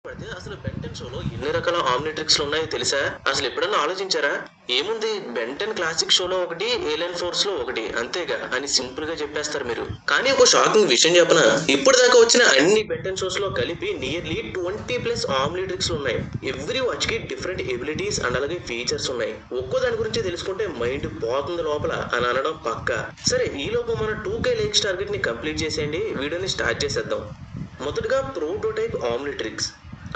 పడితే అసలు బెంటెన్ షోలో ఎన్ని రకాల ఆమ్నిట్రిక్స్లు ఉన్నాయో తెలుసా? అసలు ఎప్పుడన్నా ఆలోచించారా? ఏముంది, బెంటెన్ క్లాసిక్ షోలో ఒకటి, ఏలియన్ ఫోర్స్ లో ఒకటి, అంతేగా అని సింపుల్ గా చెప్పేస్తారు మీరు. కానీ ఒక షాకింగ్ విషయం చెప్పనా? ఇప్పుడు దాకా వచ్చిన అన్ని బెంటెన్ షోస్ లో కలిపి నియర్లీ 20+ ఆమ్నిట్రిక్స్లు ఉన్నాయి. ఎవ్రీ వాచ్ కి డిఫరెంట్ ఎబిలిటీస్ అండ్ అలాగే ఫీచర్స్ ఉన్నాయి. ఒక్కో దాని గురించి తెలుసుకుంటే మైండ్ పోతుంది లోపల అని అనడం పక్కా. సరే, ఈ లోపు మన 2K లైక్స్ టార్గెట్ ని కంప్లీట్ చేసేయండి. వీడియోని స్టార్ట్ చేసేద్దాం. మొదటగా ప్రోటోటైప్ ఆమ్నిట్రిక్స్.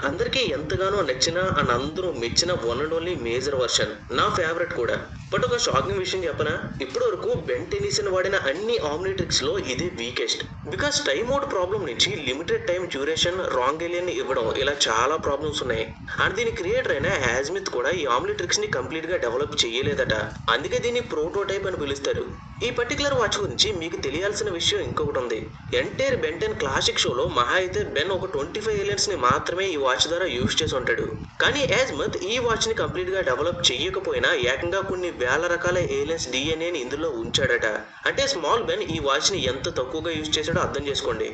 అందరికీ ఎంతగానో నచ్చిన అండ్ అందరూ మెచ్చిన one and only major version, నా ఫేవరెట్ కూడా. బట్ ఒక షాకింగ్ విషయం చెప్పనా? ఇప్పటి వరకు బెన్ టెన్నిసన్ వాడిన అన్ని ఆమ్నిట్రిక్స్ లో ఇది weakest. Because time out problem నుంచి limited time duration, wrong alien ఇవ్వడం, ఇలా చాలా ప్రాబ్లమ్స్ ఉన్నాయి. అండ్ దీని క్రియేటర్ అయిన యాజ్మిత్ కూడా ఈ ఆమ్నిట్రిక్స్ ని కంప్లీట్ గా డెవలప్ చేయలేదట. అందుకే దీన్ని ప్రోటోటైప్ అని పిలుస్తారు. ఈ పర్టికులర్ వాచ్ గురించి మీకు తెలియాల్సిన విషయం ఇంకొకటి ఉంది. ఎంటైర్ బెంటెన్ క్లాసిక్ షోలో మహా అయితే బెన్ ఒక 25 ఏలియన్స్ ని మాత్రమే ఈ వాచ్ ద్వారా యూజ్ చేసి ఉంటాడు. కానీ యాజ్మిత్ ఈ వాచ్ ని కంప్లీట్ గా డెవలప్ చేయకపోయినా ఏకంగా కొన్ని వేల రకాల ఏలియన్స్ డిఎన్ఏని ఇందులో ఉంచాడట. అంటే స్మాల్ బెన్ ఈ వాచ్ ని ఎంత తక్కువగా యూజ్ చేశాడో అర్థం చేసుకోండి.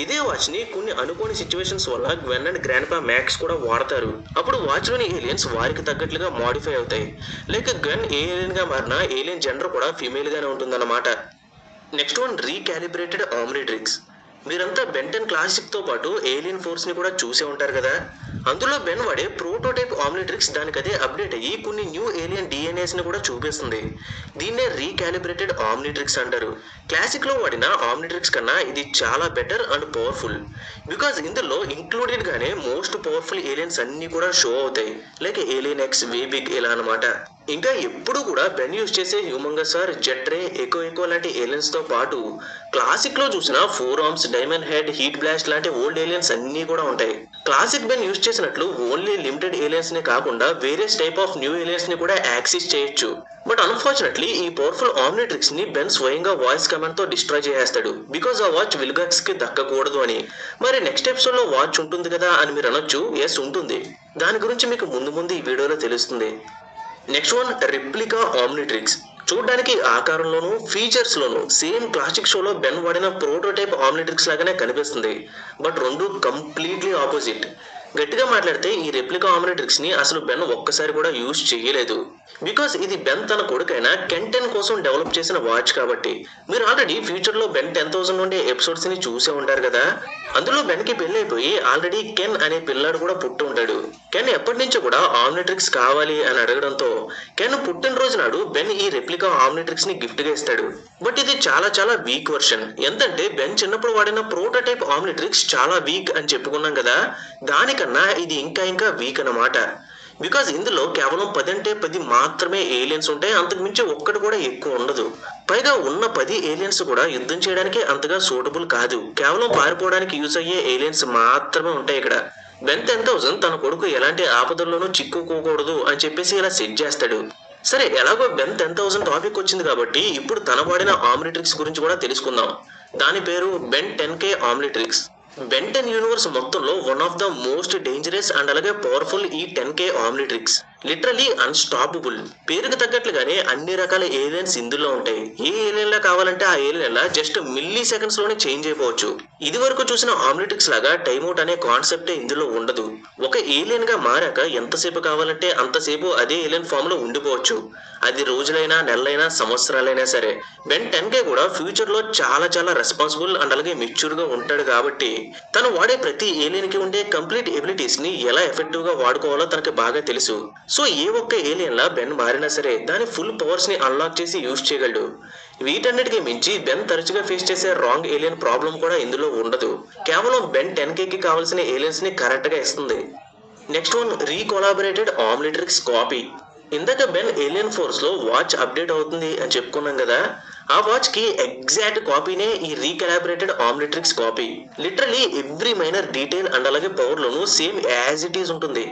ఇదే వాచ్ ని కొన్ని అనుకోని సిచ్యువేషన్స్ వల్ల గ్వెన్ అండ్ గ్రాండ్ పా మ్యాక్స్ కూడా వాడతారు. అప్పుడు వాచ్ లోని ఏలియన్స్ వారికి తగ్గట్లుగా మోడిఫై అవుతాయి. లైక్ గ్వెన్ ఏ ఏలియన్ గా మారినా ఏలియన్ జెండర్ కూడా ఫీమేల్ గానే ఉంటుందన్నమాట. Next one, recalibrated Omnitrix. మీరంతా బెంటెన్ క్లాసిక్ తో పాటు ఏలియన్ ఫోర్స్ ని కూడా చూసే ఉంటారు కదా. అందులో బెన్ వాడే ప్రోటోటైప్ ఆమ్నిట్రిక్స్ దానికదే అప్డేట్ అయ్యి కొన్ని న్యూ ఏలియన్ డిఎన్ఏస్ ని కూడా చూపిస్తుంది. దీన్నే రీకాలిబ్రేటెడ్ ఆమ్నిట్రిక్స్ అంటారు. క్లాసిక్ లో వాడిన ఆమ్నిట్రిక్స్ కన్నా ఇది చాలా బెటర్ అండ్ పవర్ఫుల్. బికాస్ ఇందులో ఇంక్లూడెడ్ గానే మోస్ట్ పవర్ఫుల్ ఏలియన్స్ అన్ని కూడా షో అవుతాయి. లైక్ ఏలియన్ ఎక్స్, వేబిగ్, ఇలా అనమాట. ఇంకా ఎప్పుడు కూడా బెన్ యూజ్ చేసే హ్యూమంగసార్, జెట్రే, ఎకో లాంటి ఏలియన్స్ తో పాటు క్లాసిక్ లో చూసిన 4 arms, diamond head, heat blast లాంటి ఓల్డ్ ఏలియన్స్ అన్ని కూడా ఉంటాయి. క్లాసిక్ బెన్ యూజ్ చేసినట్లు ఓన్లీ లిమిటెడ్ ఏలియన్స్ నే కాకుండా various type of new aliens ని కూడా యాక్సెస్ చేయొచ్చు. బట్ అన్ఫార్చునేట్లీ ఈ పవర్ఫుల్ ఆమ్నిట్రిక్స్ ని బెన్ స్వయంగా వాయిస్ కమాండ్ తో డిస్ట్రాయ్ చేసేస్తాడు. బికాస్ ఆ వాచ్ విల్గాక్స్ కి దక్కకూడదు అని. మరి నెక్స్ట్ ఎపిసోడ్ లో వాచ్ ఉంటుంది కదా అని మీరు అనొచ్చు. ఎస్, ఉంటుంది. దాని గురించి మీకు ముందు ముందు ఈ వీడియోలో తెలుస్తుంది. Next one, replica Omnitrix. చూడడానికి ఆకారంలోనూ ఫీచర్స్ లోనూ సేమ్ క్లాసిక్ షోలో బెన్ వాడిన ప్రోటోటైప్ ఆమ్నిట్రిక్స్ లాగానే కనిపిస్తుంది. బట్ రెండు కంప్లీట్లీ ఆపోజిట్. గట్టిగా మాట్లాడితే ఈ రెప్లికా ఆమ్నిట్రిక్స్ ని అసలు బెన్ ఒక్కసారి కూడా యూజ్ చేయలేదు. బికాస్ ఇది బెన్ తన కొడుకైన కెన్ 10 కోసం డెవలప్ చేసిన వాచ్ కాబట్టి. మీరు ఆల్రెడీ ఫ్యూచర్ లో బెన్ 10,000 ఉండే ఎపిసోడ్స్ ని చూసే ఉంటారు కదా. అందులో బెన్ కి పెళ్లి అయిపోయి ఆల్రెడీ కెన్ అనే పిల్లాడు కూడా పుట్టి ఉంటాడు. కెన్ ఎప్పటి నుంచో కూడా ఆమ్నిట్రిక్స్ కావాలి అని అడగడంతో కెన్ పుట్టినరోజు నాడు బెన్ ఈ రెప్లికా ఆమ్నిట్రిక్స్ ని గిఫ్ట్ గా ఇస్తాడు. బట్ ఇది చాలా చాలా వీక్ వర్షన్. ఎంతంటే బెన్ చిన్నప్పుడు వాడిన ప్రోటోటైప్ ఆమ్నిట్రిక్స్ చాలా వీక్ అని చెప్పుకున్నాం కదా. దానికన్నా ఇది ఇంకా ఇంకా వీక్ అన్నమాట. బికాస్ ఇందులో కేవలం 10 అంటే 10 మాత్రమే ఏలియన్స్ ఉంటాయి. అంతకు మించి ఒక్కటి కూడా ఎక్కువ ఉండదు. పైగా ఉన్న 10 ఏలియన్స్ కూడా యుద్ధం చేయడానికి అంతగా సూటబుల్ కాదు. కేవలం పారిపోవడానికి యూజ్ అయ్యే ఏలియన్స్ మాత్రమే ఉంటాయి ఇక్కడ. బెన్ 10,000 తన కొడుకు ఎలాంటి ఆపదల్లోనూ చిక్కుకోకూడదు అని చెప్పేసి ఇలా సెట్ చేస్తాడు. సరే, ఎలాగో బెన్ 10,000 టాపిక్ వచ్చింది కాబట్టి ఇప్పుడు తన వాడిన ఆమ్నిట్రిక్స్ గురించి కూడా తెలుసుకుందాం. దాని పేరు బెన్ 10K ఆమ్నిట్రిక్స్. బెంటెన్ యూనివర్స్ మొత్తంలో one of the most dangerous and అలాగే పవర్ఫుల్ ఈ 10K ఆమ్నిట్రిక్స్. Literally unstoppable. పేరుకు తగ్గట్లుగానే అన్ని రకాల ఏలియన్స్ ఇందులో ఉంటాయి. ఏ ఏలియన్ లా కావాలంటే ఆ ఏలియన్ లా జస్ట్ మిల్లీ సెకండ్స్ లోనే చేంజ్ అయిపోవచ్చు. ఇది వరకు చూసిన ఆమ్నిట్రిక్స్ లాగా టైమ్ అవుట్ అనే కాన్సెప్టే ఇందులో ఉండదు. ఒక ఏలియన్ గా మారాక ఎంతసేపు కావాలంటే అంతసేపు అదే ఏలియన్ ఫామ్ లో ఉండిపోవచ్చు. అది రోజులైనా, నెలలైనా, సంవత్సరాలైనా సరే. బెన్ 10K కూడా ఫ్యూచర్ లో చాలా చాలా రెస్పాన్సిబుల్ అండ్ అలాగే మెచ్యూర్ గా ఉంటాడు కాబట్టి తను వాడే ప్రతి ఏలియన్ కి ఉండే కంప్లీట్ ఎబిలిటీస్ ని ఎలా ఎఫెక్టివ్ గా వాడుకోవాలో తనకి బాగా తెలుసు. సో ఏ ఒక్క ఏలియన్ లా బెన్ మారినా సరే దాని ఫుల్ పవర్స్ ని అన్లాక్ చేసి యూజ్ చేయగలడు. వీటన్నిటికీ మించి బెన్ తరచుగా ఫేస్ చేసే రాంగ్ ఏలియన్ ప్రాబ్లం కూడా ఇందులో ఉండదు. కేవలం బెన్ 10K కి కావాల్సిన ఏలియన్స్ ని కరెక్ట్ గా ఇస్తుంది. Next one, recollaborated Omnitrix copy. ఇందాక బెన్ ఏలియన్ ఫోర్స్ లో వాచ్ అప్డేట్ అవుతుంది అని చెప్పుకున్నాం కదా. ఆ వాచ్ కి ఎగ్జాక్ట్ కాపీనే ఈ recollaborated Omnitrix copy. Literally every minor detail and అలాగే పవర్ లోను సేమ్ యాజ్ ఇట్ ఈస్ ఉంటుంది.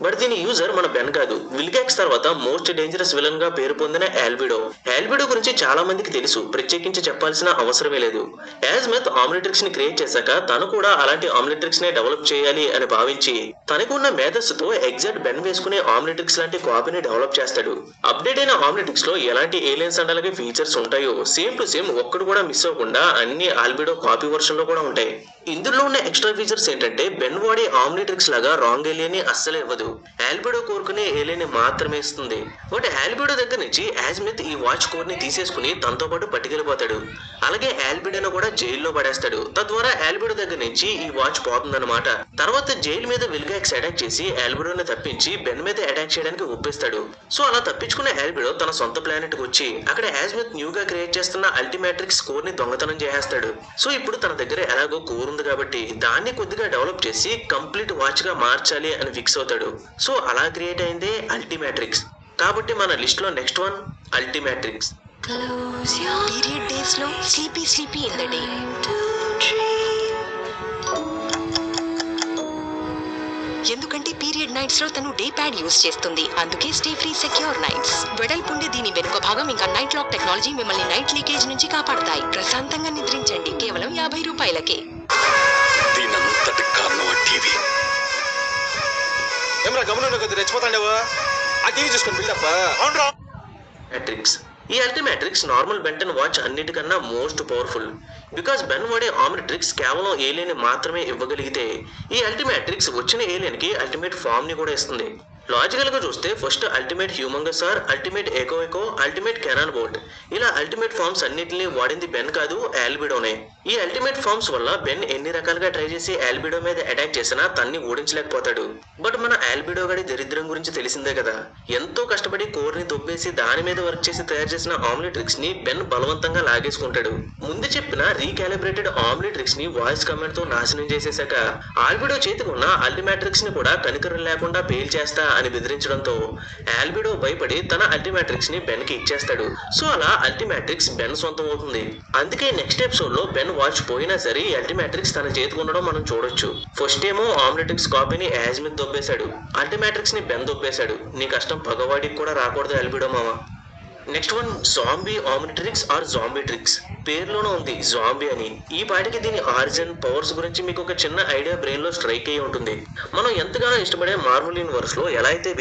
బట్ దీని యూజర్ మన బెన్ కాదు. విల్గాక్స్ తర్వాత మోస్ట్ డేంజరస్ విలన్ గా పేరు పొందిన ఆల్బిడో. ఆల్బిడో గురించి చాలా మందికి తెలుసు, ప్రత్యేకించి చెప్పాల్సిన అవసరమే లేదు. యాజ్మిత్ ఆమ్నిట్రిక్స్ ని క్రియేట్ చేశాక తను కూడా అలాంటి ఆమ్నిట్రిక్స్ నే డెవలప్ చేయాలి అని భావించి తనకు ఉన్న మేధస్సుతో ఎగ్జాక్ట్ బెన్ వేసుకునే ఆమ్నిట్రిక్స్ లాంటి కాపీని డెవలప్ చేస్తాడు. అప్డేట్ అయిన ఆమ్నిట్రిక్స్ లో ఎలాంటి ఏలియన్స్ అండ్ అలాగే ఫీచర్స్ ఉంటాయో సేమ్ టు సేమ్ ఒక్కడు కూడా మిస్ అవ్వకుండా అన్ని ఆల్బిడో కాపీ వర్షన్ లో కూడా ఉంటాయి. ఇందులో ఉన్న ఎక్స్ట్రా ఫీచర్స్ ఏంటంటే బెన్ వాడే ఆమ్నిట్రిక్స్ లాగా రాంగ్ ఏలియన్ అస్సలే ఇవ్వదు. ఆల్బిడో కోరుకునే ఏలియన్ మాత్రమే ఇస్తుంది. బట్ ఆల్బిడో దగ్గర నుంచి యాజ్మిత్ ఈ వాచ్ కోర్ ని తీసేసుకుని తనతో పాటు పట్టుకెళ్ళిపోతాడు. అలాగే ఆల్బిడోను కూడా జైల్లో పడేస్తాడు. తద్వారా ఆల్బిడో దగ్గర నుంచి ఈ వాచ్ పోతుందన్నమాట. తర్వాత జైలు మీద విల్గాక్స్ అటాక్ చేసి ఆల్బిడోని తప్పించి బెన్ మీద అటాక్ చేయడానికి ఒప్పిస్తాడు. సో అలా తప్పించుకున్న ఆల్బిడో తన సొంత ప్లానెట్ కి వచ్చి అక్కడ యాజ్మిత్ న్యూగా క్రియేట్ చేస్తున్న అల్టిమాట్రిక్స్ కోర్ ని దొంగతనం చేసేస్తాడు. సో ఇప్పుడు తన దగ్గర ఎలాగో కోర్ ఉంది కాబట్టి దాన్ని కొద్దిగా డెవలప్ చేసి కంప్లీట్ వాచ్ గా మార్చాలి అని ఫిక్స్ అవుతాడు. సో అలా క్రియేట్ అయిందే అల్టిమాట్రిక్స్. కాబట్టి మన లిస్ట్ లో నెక్స్ట్ వన్ అల్టిమాట్రిక్స్. పీరియడ్ డేస్ లో స్లీపీ ఇన్ ద డే. ఎందుకంటే పీరియడ్ నైట్స్ లో తను డే ప్యాడ్ యూజ్ చేస్తుంది. అందుకే స్టే ఫ్రీ సెక్యూర్ నైట్స్. వెడల్పుండే దీని వెనుక భాగం ఇంకా నైట్ లాక్ టెక్నాలజీ మిమ్మల్ని నైట్ లీకేజ్ నుంచి కాపాడతాయి. ప్రశాంతంగా నిద్రించండి కేవలం 50 రూపాయలకే. దీనంతటి కారణం టీవీ. ఏమరా గమనం కొద్ది రెచ్చిపోతాండేవా? ఆ టీవీ చూసుకొని బిల్డప్. అవునరా మ్యాట్రిక్స్. ఈ అల్టిమాట్రిక్స్ నార్మల్ బెంటన్ వాచ్ అన్నిటికన్నా మోస్ట్ పవర్ఫుల్. బికాస్ బెన్ వాడే ఆమ్నిట్రిక్స్ కేవలం ఏలియన్ మాత్రమే ఇవ్వగలిగితే ఈ అల్టిమాట్రిక్స్ వచ్చిన ఏలియన్ కి అల్టిమేట్ ఫామ్ ని కూడా ఇస్తుంది. లాజికల్ గా చూస్తే first ultimate Humungousaur, ultimate Echo, ultimate cannonbolt, ఇలా అల్టిమేట్ ఫార్మ్స్ అన్నిటిని వాడింది బెన్ కాదు ఆల్బిడోనే. ఈ అల్టిమేట్ ఫార్మ్స్ వల్ల బెన్ ఎన్ని రకాలుగా ట్రై చేసి ఆల్బిడో మీద అటాక్ చేసినా తన్ని ఓడించలేకపోతాడు. బట్ మన ఆల్బిడో గడి దరిద్రం గురించి తెలిసిందే కదా. ఎంతో కష్టపడి కోర్ ని దొబ్బేసి దాని మీద వర్క్ చేసి తయారు చేసిన ఆమ్నిట్రిక్స్ ని బెన్ బలవంతంగా లాగేసుకుంటాడు. ముందు చెప్పిన రీకాలిబ్రేటెడ్ ఆమ్నిట్రిక్స్ ని వాయిస్ కమాండ్ తో నాశనం చేసేసాక ఆల్బిడో చేతికి ఉన్న అల్టిమాట్రిక్స్ ని కూడా కనికరం లేకుండా పేల్ చేస్తా అని బెదిరించడంతో ఆల్బిడో భయపడి తన అల్టిమాట్రిక్స్ ని బెన్ కి ఇచ్చేస్తాడు. సో అలా అల్టిమాట్రిక్స్ బెన్ సొంతం అవుతుంది. అందుకే నెక్స్ట్ ఎపిసోడ్ లో బెన్ వాచ్ పోయినా సరే అల్టిమాట్రిక్స్ తన చేతికి ఉండడం మనం చూడొచ్చు. ఫస్ట్ ఏమో ఆమ్నిట్రిక్స్ కాపీని యాజ్మిత్ దొబ్బేశాడు, అల్టిమాట్రిక్స్ ని బెన్ దొబ్బేశాడు. నీ కష్టం పగవాడికి కూడా రాకూడదు ఆల్బిడో మామ. Next one zombie Omnitrix or Zombitrix. పేరులోనే ఉంది జాంబీ అని. ఈ పాటికి దీని ఆరిజిన్ పవర్స్ గురించి మీకు ఒక చిన్న ఐడియా బ్రెయిన్ లో స్ట్రైక్ అయ్యి ఉంటుంది. మనం ఎంతగానో ఇష్టపడే మార్వెల్ యూనివర్స్ లో ఎలా అయితే